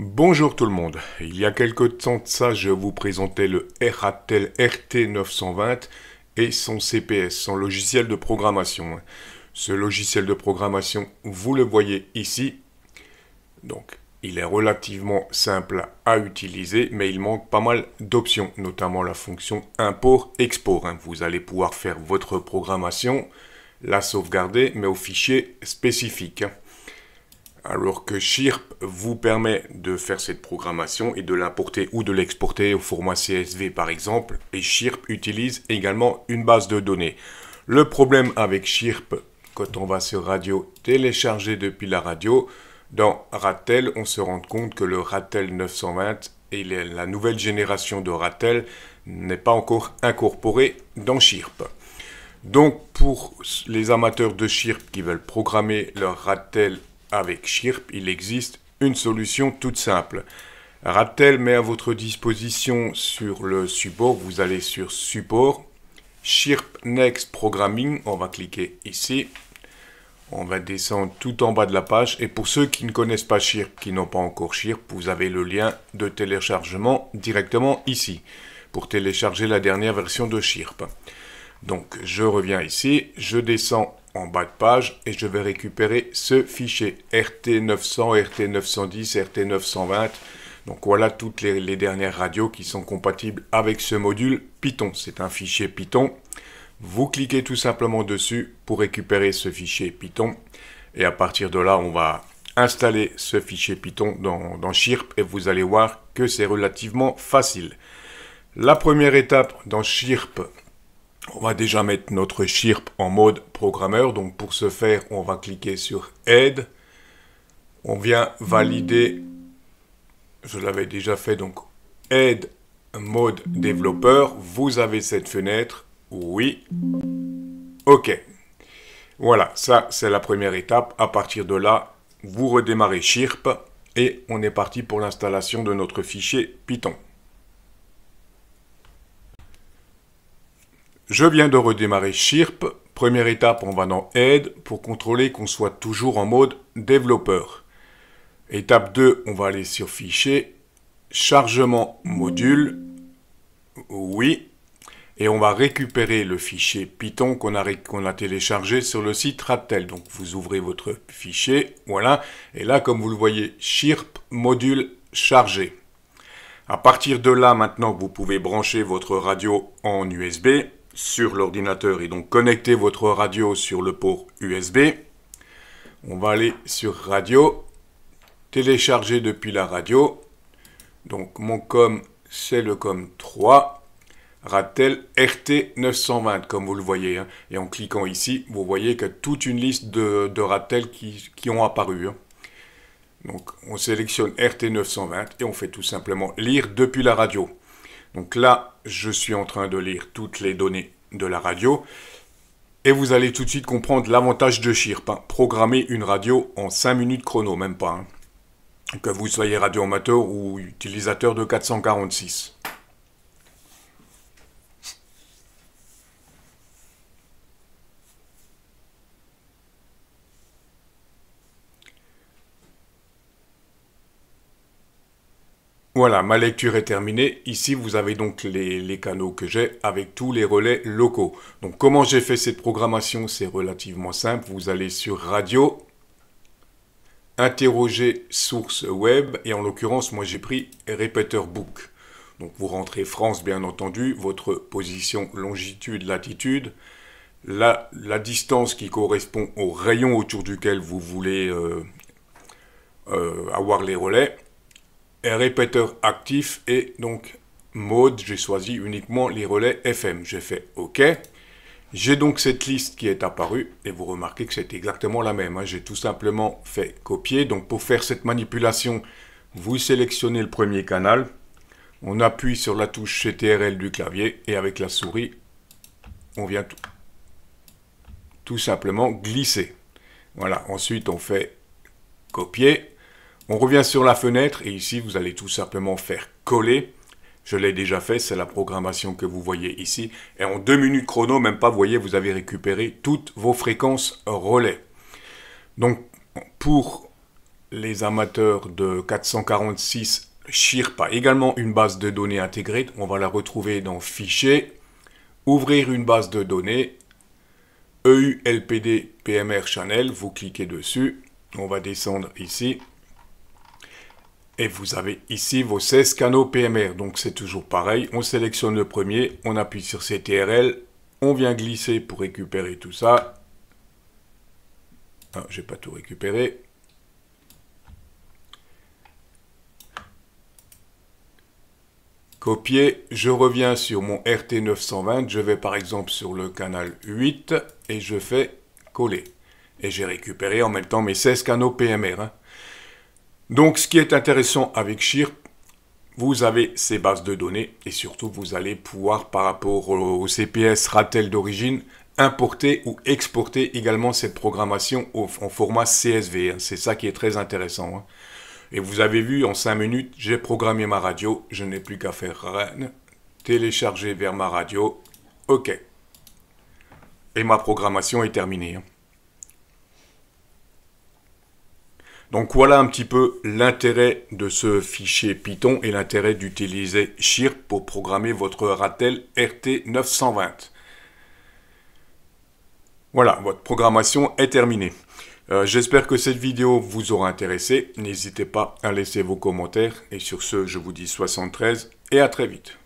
Bonjour tout le monde. Il y a quelque temps de ça, je vous présentais le Ratel RT920 et son CPS, son logiciel de programmation. Ce logiciel de programmation, vous le voyez ici. Donc, il est relativement simple à utiliser, mais il manque pas mal d'options, notamment la fonction import-export. Vous allez pouvoir faire votre programmation, la sauvegarder, mais au fichier spécifique. Alors que Chirp vous permet de faire cette programmation et de l'importer ou de l'exporter au format CSV par exemple. Et Chirp utilise également une base de données. Le problème avec Chirp, quand on va sur Radio, télécharger depuis la radio, dans Ratel, on se rend compte que le Ratel 920 et la nouvelle génération de Ratel n'est pas encore incorporé dans Chirp. Donc pour les amateurs de Chirp qui veulent programmer leur Ratel avec Chirp, il existe une solution toute simple. Ratel met à votre disposition sur le support, vous allez sur Support, Chirp Next Programming, on va cliquer ici. On va descendre tout en bas de la page. Et pour ceux qui ne connaissent pas Chirp, qui n'ont pas encore Chirp, vous avez le lien de téléchargement directement ici, pour télécharger la dernière version de Chirp. Donc je reviens ici, je descends en bas de page et je vais récupérer ce fichier RT900, RT910, RT920. Donc voilà toutes les dernières radios qui sont compatibles avec ce module Python. C'est un fichier Python. Vous cliquez tout simplement dessus pour récupérer ce fichier Python. Et à partir de là, on va installer ce fichier Python dans Chirp et vous allez voir que c'est relativement facile. La première étape dans Chirp, on va déjà mettre notre Chirp en mode programmeur. Donc pour ce faire, on va cliquer sur Aide. On vient valider, je l'avais déjà fait, donc Aide mode développeur. Vous avez cette fenêtre. Oui. OK. Voilà, ça c'est la première étape. À partir de là, vous redémarrez Chirp et on est parti pour l'installation de notre fichier Python. Je viens de redémarrer Chirp. Première étape, on va dans Aide pour contrôler qu'on soit toujours en mode développeur. Étape 2, on va aller sur Fichier, Chargement module. Oui. Et on va récupérer le fichier Python qu'on a téléchargé sur le site Ratel. Donc vous ouvrez votre fichier, voilà. Et là, comme vous le voyez, Chirp module chargé. À partir de là, maintenant, vous pouvez brancher votre radio en USB sur l'ordinateur et donc connecter votre radio sur le port USB. On va aller sur Radio, télécharger depuis la radio. Donc mon COM, c'est le COM 3. Ratel RT920, comme vous le voyez. Et en cliquant ici, vous voyez que toute une liste de Ratel qui ont apparu. Donc, on sélectionne RT920 et on fait tout simplement lire depuis la radio. Donc là, je suis en train de lire toutes les données de la radio. Et vous allez tout de suite comprendre l'avantage de Chirp. Programmer une radio en 5 minutes chrono, même pas. Que vous soyez radio-amateur ou utilisateur de 446. Voilà, ma lecture est terminée. Ici, vous avez donc les canaux que j'ai avec tous les relais locaux. Donc, comment j'ai fait cette programmation? C'est relativement simple. Vous allez sur Radio, interroger source web, et en l'occurrence, moi j'ai pris répéteur book. Donc, vous rentrez France, bien entendu, votre position longitude, latitude, la distance qui correspond au rayon autour duquel vous voulez avoir les relais. Un répéteur actif et donc mode, j'ai choisi uniquement les relais FM. J'ai fait OK. J'ai donc cette liste qui est apparue et vous remarquez que c'est exactement la même. J'ai tout simplement fait copier. Donc pour faire cette manipulation, vous sélectionnez le premier canal. On appuie sur la touche CTRL du clavier et avec la souris, on vient tout simplement glisser. Voilà, ensuite on fait copier. On revient sur la fenêtre et ici, vous allez tout simplement faire coller. Je l'ai déjà fait, c'est la programmation que vous voyez ici. Et en 2 minutes chrono, même pas, vous voyez, vous avez récupéré toutes vos fréquences relais. Donc, pour les amateurs de 446, Chirp a également une base de données intégrée. On va la retrouver dans Fichier, Ouvrir une base de données, EULPD PMR Channel, vous cliquez dessus. On va descendre ici. Et vous avez ici vos 16 canaux PMR. Donc c'est toujours pareil. On sélectionne le premier, on appuie sur CTRL, on vient glisser pour récupérer tout ça. Ah, j'ai pas tout récupéré. Copier, je reviens sur mon RT920, je vais par exemple sur le canal 8 et je fais coller. Et j'ai récupéré en même temps mes 16 canaux PMR. Hein. Donc ce qui est intéressant avec Chirp, vous avez ces bases de données et surtout vous allez pouvoir par rapport au CPS Ratel d'origine importer ou exporter également cette programmation en format CSV. Hein. C'est ça qui est très intéressant. Hein. Et vous avez vu, en 5 minutes, j'ai programmé ma radio. Je n'ai plus qu'à faire run, télécharger vers ma radio. OK. Et ma programmation est terminée. Hein. Donc voilà un petit peu l'intérêt de ce fichier Python et l'intérêt d'utiliser Chirp pour programmer votre Ratel RT920. Voilà, votre programmation est terminée. J'espère que cette vidéo vous aura intéressé. N'hésitez pas à laisser vos commentaires. Et sur ce, je vous dis 73 et à très vite.